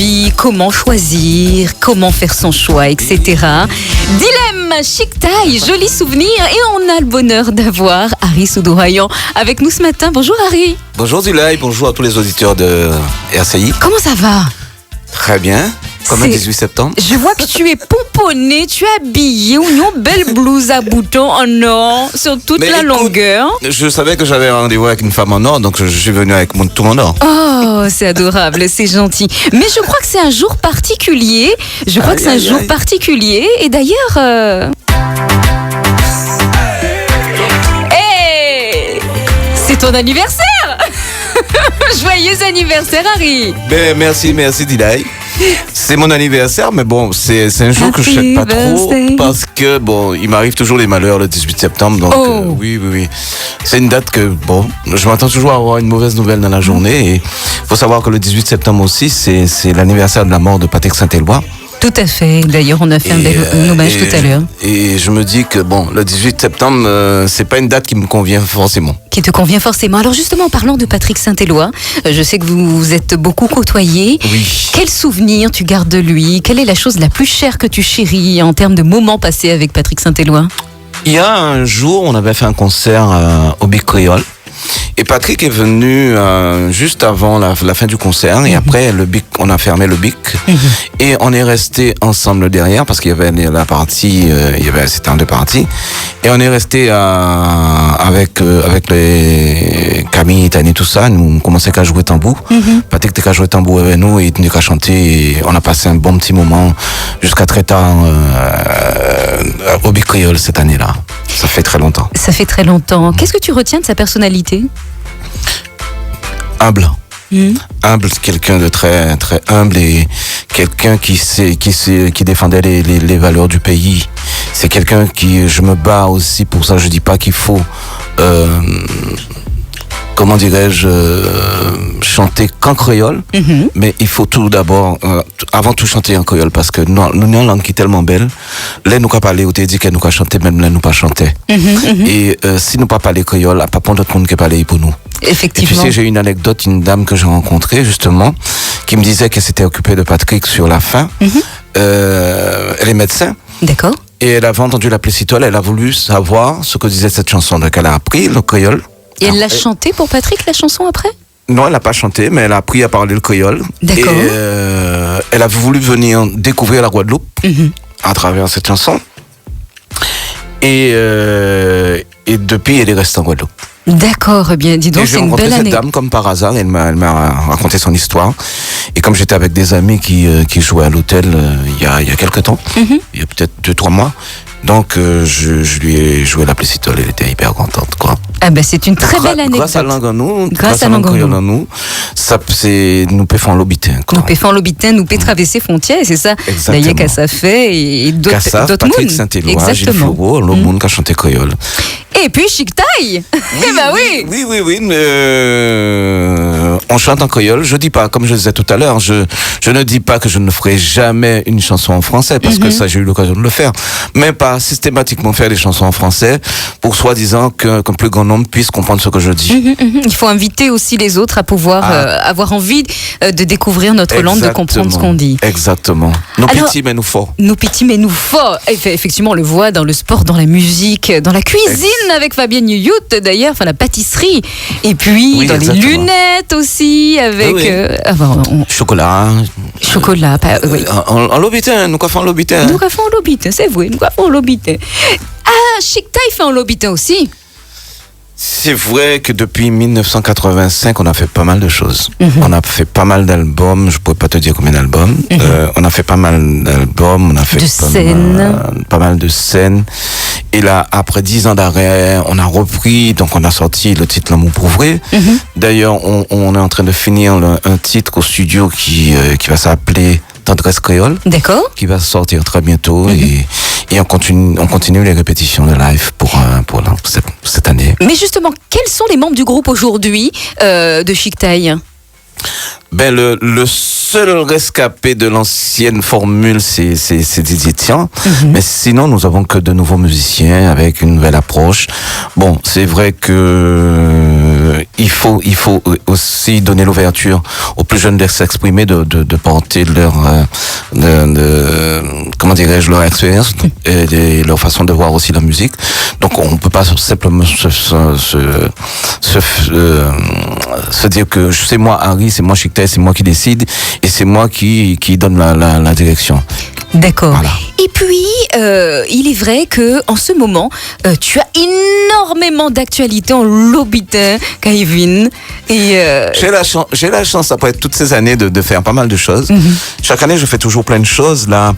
vie, comment choisir, comment faire son choix, etc. Dilemme, Chic Taille, joli souvenir. Et on a le bonheur d'avoir Harry Soudourayan avec nous ce matin. Bonjour Harry. Bonjour Zulay, bonjour à tous les auditeurs de RCI. Comment ça va? Très bien, comme le 18 septembre. Je vois que tu es pomponné, tu es habillé, une belle blouse à boutons en or sur toute la longueur. Je savais que j'avais rendez-vous avec une femme en or, donc je suis venu avec mon tout en or. Oh, c'est adorable, c'est gentil. Mais je crois que c'est un jour particulier. Et d'ailleurs... Hey, c'est ton anniversaire. Joyeux anniversaire, Harry. Ben, merci Dilay. C'est mon anniversaire, mais bon, c'est un jour que je ne fête pas trop parce que, bon, il m'arrive toujours des malheurs le 18 septembre. Donc, oui. C'est une date que, bon, je m'attends toujours à avoir une mauvaise nouvelle dans la journée. Et il faut savoir que le 18 septembre aussi, c'est l'anniversaire de la mort de Patrick Saint-Éloi. Tout à fait. D'ailleurs, on a fait un hommage tout à l'heure. Et je me dis que, bon, le 18 septembre, c'est pas une date qui me convient forcément. Qui te convient forcément. Alors justement, en parlant de Patrick Saint-Éloi, je sais que vous vous êtes beaucoup côtoyés. Oui. Quel souvenir tu gardes de lui? Quelle est la chose la plus chère que tu chéris en termes de moments passés avec Patrick Saint-Éloi? Il y a un jour, on avait fait un concert au Bic Créole. Et Patrick est venu juste avant la fin du concert. Et après, on a fermé le Bic. Et on est resté ensemble derrière parce qu'il y avait la partie, c'était en deux parties. Et on est resté avec les Camille, Tani, tout ça. Nous on commençait qu'à jouer tambour. Patrick était qu'à jouer tambour avec nous et il tenait qu'à chanter. Et on a passé un bon petit moment jusqu'à très tard au Bic Créole cette année-là. Ça fait très longtemps. Ça fait très longtemps. Qu'est-ce que tu retiens de sa personnalité? Humble. Humble, quelqu'un de très très humble et quelqu'un qui défendait les valeurs du pays. C'est quelqu'un qui, je me bats aussi pour ça. Je dis pas qu'il faut comment dirais-je, chanter qu'en créole, mais il faut tout d'abord, avant tout chanter en créole, parce que nous avons une langue qui est tellement belle. Là, nous pas parler, ou t'es dit que nous pas chanter, même là, nous pas chanter. Et si nous pas parler créole, pas pour d'autres monde qui parler pour nous. Effectivement. Et tu sais, j'ai une anecdote, une dame que j'ai rencontrée, justement, qui me disait qu'elle s'était occupée de Patrick sur la fin. Elle est médecin. D'accord. Et elle avait entendu la Plessitole, elle a voulu savoir ce que disait cette chanson. Donc, elle a appris le créole. Et elle l'a chanté pour Patrick, la chanson, après? Non, elle n'a pas chanté, mais elle a appris à parler le créole. D'accord. Et elle a voulu venir découvrir la Guadeloupe à travers cette chanson. Et depuis, elle est restée en Guadeloupe. D'accord, bien, dis donc, c'est une belle année. Cette dame, comme par hasard, elle m'a raconté son histoire. Et comme j'étais avec des amis qui jouaient à l'hôtel il y a quelques temps, il y a peut-être 2-3 mois, donc je lui ai joué la Plessitole, elle était hyper contente, quoi. Ah ben c'est une très belle anecdote. Grâce à langue en nous, grâce à langue en nous, ça c'est nous peut faire l'obitin. Nous peut faire l'obitin, nous peut traverser frontières, c'est ça. D'ailleurs qu'à ça fait et d'autres Patrick Saint-Éloi, Gilles Floreau, le monde qui a chanté créole. Et puis Chic Taille. Eh ben oui. Oui. On chante en créole. Je dis pas, comme je disais tout à l'heure, je ne dis pas que je ne ferai jamais une chanson en français parce que ça j'ai eu l'occasion de le faire, mais pas systématiquement faire des chansons en français pour soi-disant qu'un plus grand nombre puisse comprendre ce que je dis. Il faut inviter aussi les autres à pouvoir avoir envie de découvrir notre langue, de comprendre ce qu'on dit. Exactement. Nous petits mais nous forts. Nous petits mais nous forts. Effectivement, on le voit dans le sport, dans la musique, dans la cuisine avec Fabienne Yout d'ailleurs, enfin la pâtisserie. Et puis dans les lunettes aussi avec chocolat. Chocolat, oui. En lobitin, nous faisons en lobitin. Nous faisons en lobitin, c'est vrai, nous faisons en lobitin. Ah, Chic Taille fait en lobitin aussi. C'est vrai que depuis 1985, on a fait pas mal de choses. On a fait pas mal d'albums, je pourrais pas te dire combien d'albums. On a fait pas mal d'albums, on a fait pas mal de scènes. Et là, après 10 ans d'arrêt, on a repris, donc on a sorti le titre L'amour pour vrai. D'ailleurs, on est en train de finir un titre au studio qui va s'appeler Tendresse Créole. D'accord. Qui va sortir très bientôt et on continue les répétitions de live pour cette année. Mais justement, quels sont les membres du groupe aujourd'hui de Chic Taille? Ben le seul rescapé de l'ancienne formule, c'est Didier Tian. Mais sinon, nous avons que de nouveaux musiciens avec une nouvelle approche. Bon, c'est vrai que il faut aussi donner l'ouverture aux plus jeunes de s'exprimer, de porter leur comment dirais-je, leur expérience et leur façon de voir aussi la musique. Donc on peut pas simplement se dire que c'est moi Harry, c'est moi Chictaï, c'est moi qui décide et c'est moi qui donne la direction. D'accord. Voilà. Et puis, il est vrai que en ce moment, tu as énormément d'actualités en lobitin, Kevin. Et j'ai la chance après toutes ces années de faire pas mal de choses. Chaque année, je fais toujours plein de choses. Là,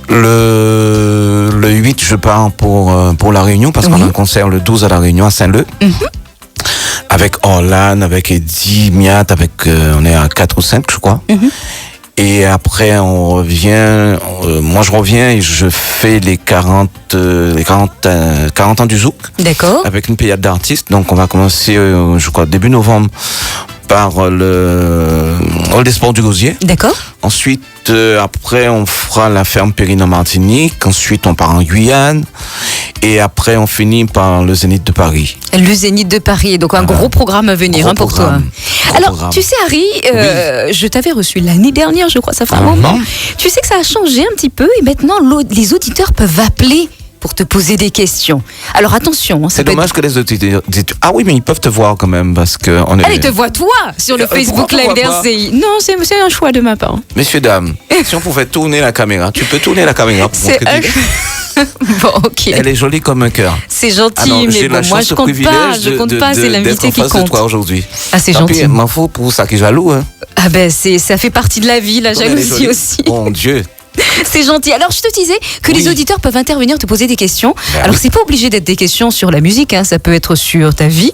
le 8, je pars pour La Réunion parce qu'on a un concert le 12 à La Réunion à Saint-Leu. Avec Orlan, avec Eddie, Miat, on est à 4 ou 5, je crois. Et après, on revient, moi je reviens et je fais les 40 ans du Zouk. D'accord. Avec une pléiade d'artistes. Donc on va commencer, je crois, début novembre par le Hall des Sports du Gosier. D'accord. Ensuite, après, on fera la ferme Périne en Martinique. Ensuite, on part en Guyane. Et après, on finit par le Zénith de Paris. Le Zénith de Paris, donc un gros programme à venir pour toi. Alors, tu sais, Harry, je t'avais reçu l'année dernière, je crois, ça fait un moment. Tu sais que ça a changé un petit peu et maintenant, les auditeurs peuvent appeler pour te poser des questions. Alors attention. C'est dommage que les auditeurs disent « Ah oui, mais ils peuvent te voir quand même parce que on est... » Allez, te vois toi sur le Facebook Live d'RCI. Non, c'est un choix de ma part. Messieurs, dames, si on pouvait tourner la caméra, tu peux tourner la caméra pour montrer Bon, ok. Elle est jolie comme un cœur. C'est gentil, mais bon, moi je compte pas. Je compte pas, c'est l'invité qui compte. Toi aujourd'hui. Ah, c'est gentil. M'en faut pour ça qui est jaloux. Hein. Ah ben, ça fait partie de la vie, la jalousie aussi. Mon Dieu. C'est gentil. Alors, je te disais que les auditeurs peuvent intervenir, te poser des questions. Alors, c'est pas obligé d'être des questions sur la musique, hein. Ça peut être sur ta vie.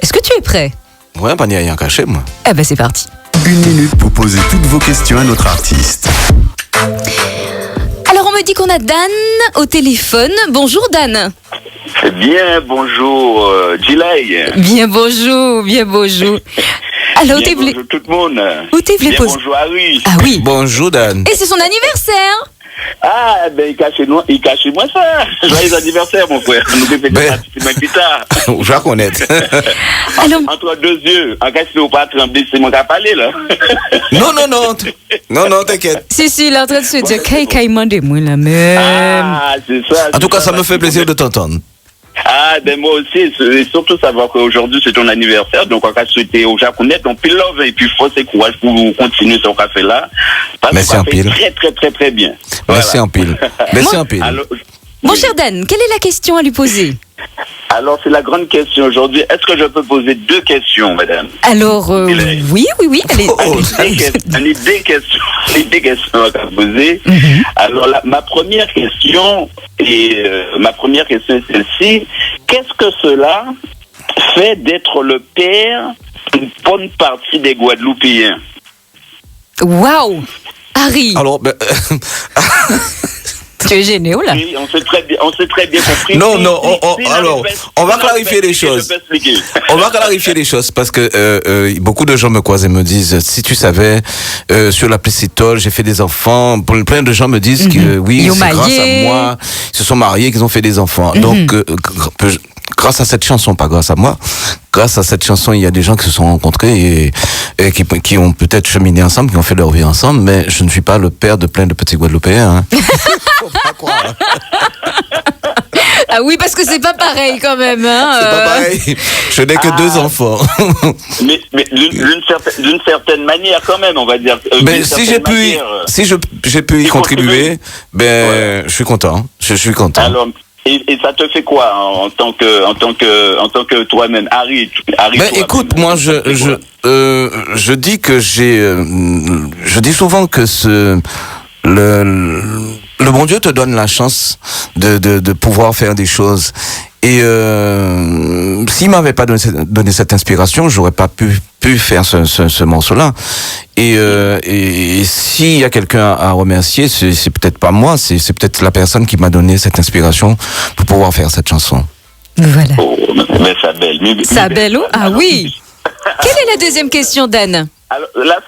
Est-ce que tu es prêt? Ouais, pas n'y a rien caché, moi. Eh ben, c'est parti. 1 minute pour poser toutes vos questions à notre artiste. Alors, on me dit qu'on a Dan au téléphone. Bonjour, Dan. Bien, bonjour, Gilay. Bien, bonjour, bien, bonjour. Alors, bien, bonjour tout le monde. Où t'es venu poser? Bonjour, Harry. Ah oui. Bonjour, Dan. Et c'est son anniversaire. Ah, ben, il cache moi ça. Joyeux anniversaire, mon frère. Nous devons faire plus tard. Je vais connaître. Alors... Entre deux yeux, en cas où pas trembler, c'est mon cas parler, là. Non, t'inquiète. Si, il est en train de se dire, qu'il m'a demandé la même. Ah, c'est ça. En tout cas, ça me fait plaisir de t'entendre. Ah, ben moi aussi, et surtout savoir qu'aujourd'hui c'est ton anniversaire, donc on va souhaiter aux Japonais, donc pile love et puis force et courage pour continuer ce café là. Merci en pile. Très bien. Merci en pile. Merci en pile. Alors, Mon cher Dan, quelle est la question à lui poser? Alors, c'est la grande question aujourd'hui. Est-ce que je peux poser 2 questions, madame? Alors, oui. Allez. Une idée question à poser. Alors, ma première question est celle-ci. Qu'est-ce que cela fait d'être le père d'une bonne partie des Guadeloupéens? Waouh, Harry. Alors, tu es gêné, là? Oui, on s'est très bien compris. Non, on va clarifier les choses. On va clarifier les choses parce que beaucoup de gens me croisent et me disent, si tu savais, sur la Plécitole, j'ai fait des enfants. Plein de gens me disent que oui, c'est grâce à moi, ils se sont mariés, qu'ils ont fait des enfants. Donc, grâce à cette chanson, pas grâce à moi, grâce à cette chanson, il y a des gens qui se sont rencontrés et qui ont peut-être cheminé ensemble, qui ont fait leur vie ensemble, mais je ne suis pas le père de plein de petits Guadeloupéens. Hein. Faut pas croire. Ah oui, parce que c'est pas pareil quand même. Hein, c'est pas pareil. Je n'ai que 2 enfants. mais d'une certaine manière quand même, on va dire. Si j'ai pu y contribuer, je suis content. Je suis content. Alors, et ça te fait quoi en tant que toi-même, Harry? Écoute, moi je dis que je dis souvent que le bon Dieu te donne la chance de pouvoir faire des choses. Et s'il m'avait pas donné cette inspiration, j'aurais pas pu faire ce morceau-là. Et s'il y a quelqu'un à remercier, c'est peut-être pas moi, c'est peut-être la personne qui m'a donné cette inspiration pour pouvoir faire cette chanson. Voilà. Oh, mais ça belle. Ah oui. Quelle est la deuxième question, Dan? Alors là,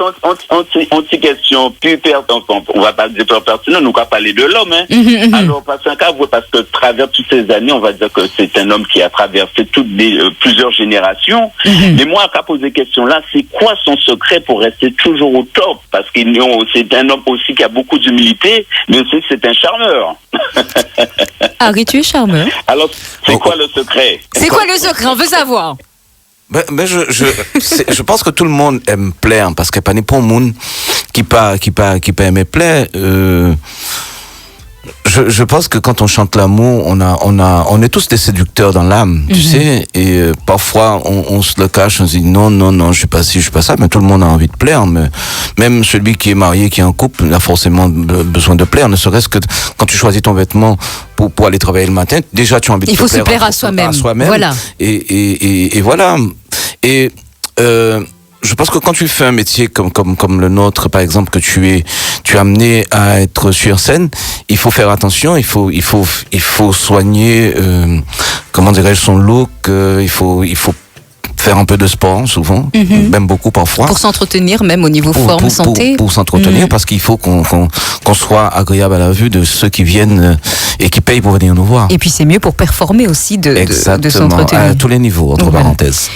on dit question plus pertinente. On va pas dire pertinente, nous va parler de l'homme. Hein. Alors parce que travers toutes ces années, on va dire que c'est un homme qui a traversé plusieurs générations. Mais moi, à poser question là, c'est quoi son secret pour rester toujours au top? Parce que c'est un homme aussi qui a beaucoup d'humilité, mais aussi c'est un charmeur. Harry, tu es charmeur. Alors, c'est quoi le secret? C'est quoi le secret? On veut savoir. Ben je pense que tout le monde aime plaire parce qu'il n'y a pas n'importe monde qui pas aimer plaire. Je pense que quand on chante l'amour, on est tous des séducteurs dans l'âme, tu sais, et parfois on se le cache, on se dit non, je suis pas ci, je suis pas ça, mais tout le monde a envie de plaire, mais même celui qui est marié, qui est en couple, il a forcément besoin de plaire, ne serait-ce que quand tu choisis ton vêtement pour aller travailler le matin, déjà tu as envie de te plaire à soi-même. Voilà. Et voilà. Et je pense que quand tu fais un métier comme le nôtre, par exemple, que tu es amené à être sur scène, il faut faire attention, il faut soigner, comment dirais-je, son look, il faut faire un peu de sport souvent, même beaucoup parfois. Pour s'entretenir, même au niveau forme, santé. Pour s'entretenir, parce qu'il faut qu'on soit agréable à la vue de ceux qui viennent et qui payent pour venir nous voir. Et puis c'est mieux pour performer aussi de s'entretenir. À tous les niveaux, entre parenthèses.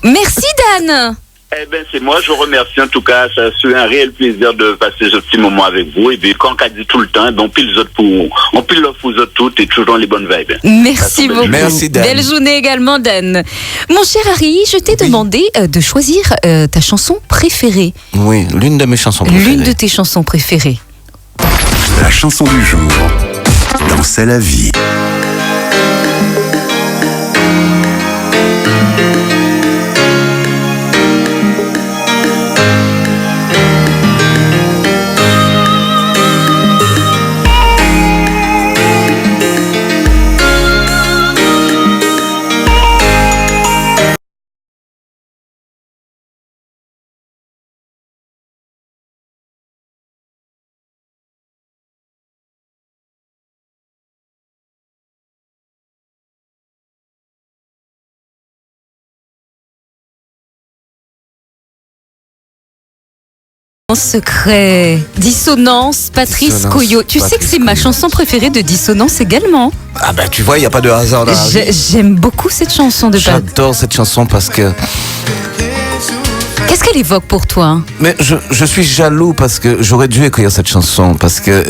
Merci Dan. Eh ben c'est moi, je vous remercie en tout cas, ça c'est un réel plaisir de passer ce petit moment avec vous. Et puis quand on dit tout le temps, on pile l'offre pour vous autres toutes et toujours les bonnes vibes. Merci beaucoup. Merci Dan. Belle journée également Dan. Mon cher Harry, je t'ai demandé de choisir ta chanson préférée. Oui, l'une de mes chansons préférées. L'une de tes chansons préférées. La chanson du jour dans C'est la vie. Secret, Dissonance, Patrice Coyot. Tu sais que c'est ma chanson préférée de Dissonance également. Ah ben tu vois, il n'y a pas de hasard dans la vie. J'aime beaucoup cette chanson de Patrice. J'adore cette chanson parce que... Qu'est-ce qu'elle évoque pour toi? Mais je suis jaloux parce que j'aurais dû écrire cette chanson parce que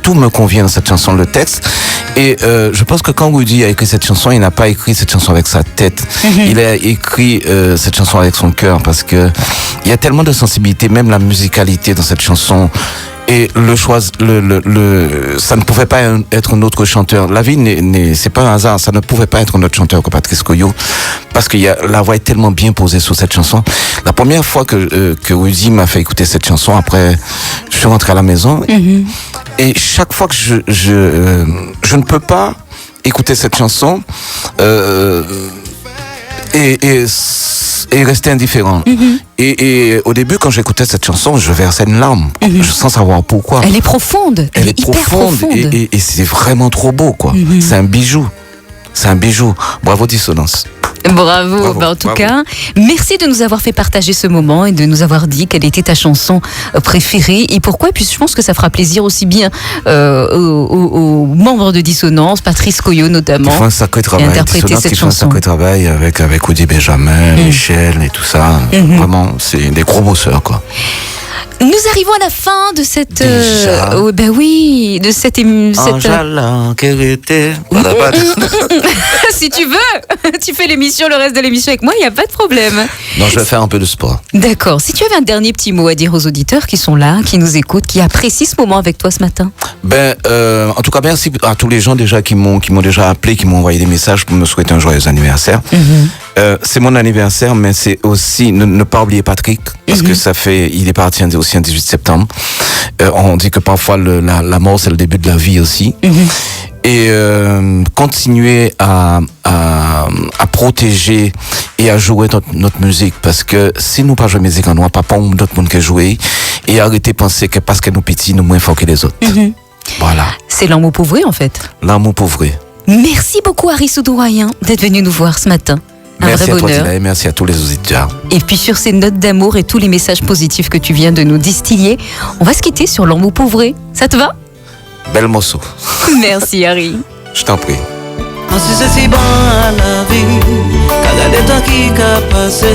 tout me convient dans cette chanson, le texte. Et je pense que quand Woody a écrit cette chanson, il n'a pas écrit cette chanson avec sa tête. Il a écrit cette chanson avec son cœur parce que il y a tellement de sensibilité, même la musicalité dans cette chanson. Et le choix, ça ne pouvait pas être un autre chanteur. La vie c'est pas un hasard. Ça ne pouvait pas être un autre chanteur que Patrice Coyot, parce que la voix est tellement bien posée sur cette chanson. La première fois que Woody m'a fait écouter cette chanson, après, je suis rentré à la maison, et chaque fois que je ne peux pas écouter cette chanson, et rester indifférent. Et au début, quand j'écoutais cette chanson, je versais une larme, sans savoir pourquoi. Elle est profonde. Elle est hyper profonde. Et c'est vraiment trop beau, quoi. C'est un bijou. C'est un bijou. Bravo Dissonance. Bravo. En tout cas, merci de nous avoir fait partager ce moment et de nous avoir dit quelle était ta chanson préférée et pourquoi. Et puis je pense que ça fera plaisir aussi bien aux membres de Dissonance, Patrice Coyot notamment, qui font un sacré travail. Interpréter cette chanson. Un sacré travail avec Woody Benjamin, Michel et tout ça. Vraiment, c'est des gros bosseurs, quoi. Nous arrivons à la fin de cette... de cette Si tu veux, tu fais l'émission, le reste de l'émission avec moi, il n'y a pas de problème. Non, je vais faire un peu de sport. D'accord. Si tu avais un dernier petit mot à dire aux auditeurs qui sont là, qui nous écoutent, qui apprécient ce moment avec toi ce matin. En tout cas, merci à tous les gens déjà qui m'ont déjà appelé, qui m'ont envoyé des messages pour me souhaiter un joyeux anniversaire. C'est mon anniversaire, mais c'est aussi, ne pas oublier Patrick, parce que il est parti aussi un 18 septembre. On dit que parfois la mort c'est le début de la vie aussi. Et continuer à protéger et à jouer notre musique, parce que si nous pas jouer musique en nous, pas d'autres monde qui jouer, et arrêter de penser que parce que nous petits, nous moins forts que les autres. Voilà. C'est l'amour pauvré en fait. L'amour pauvré. Merci beaucoup Harry Soudouayen d'être venu nous voir ce matin. Merci à toi, bonheur. Tina, et merci à tous les auditeurs. Et puis sur ces notes d'amour et tous les messages positifs que tu viens de nous distiller, on va se quitter sur L'amour pauvré. Ça te va? Bel morceau. Merci Harry. Je t'en prie. Si c'est si bon à la vie, qu'à garder le temps qui a passé.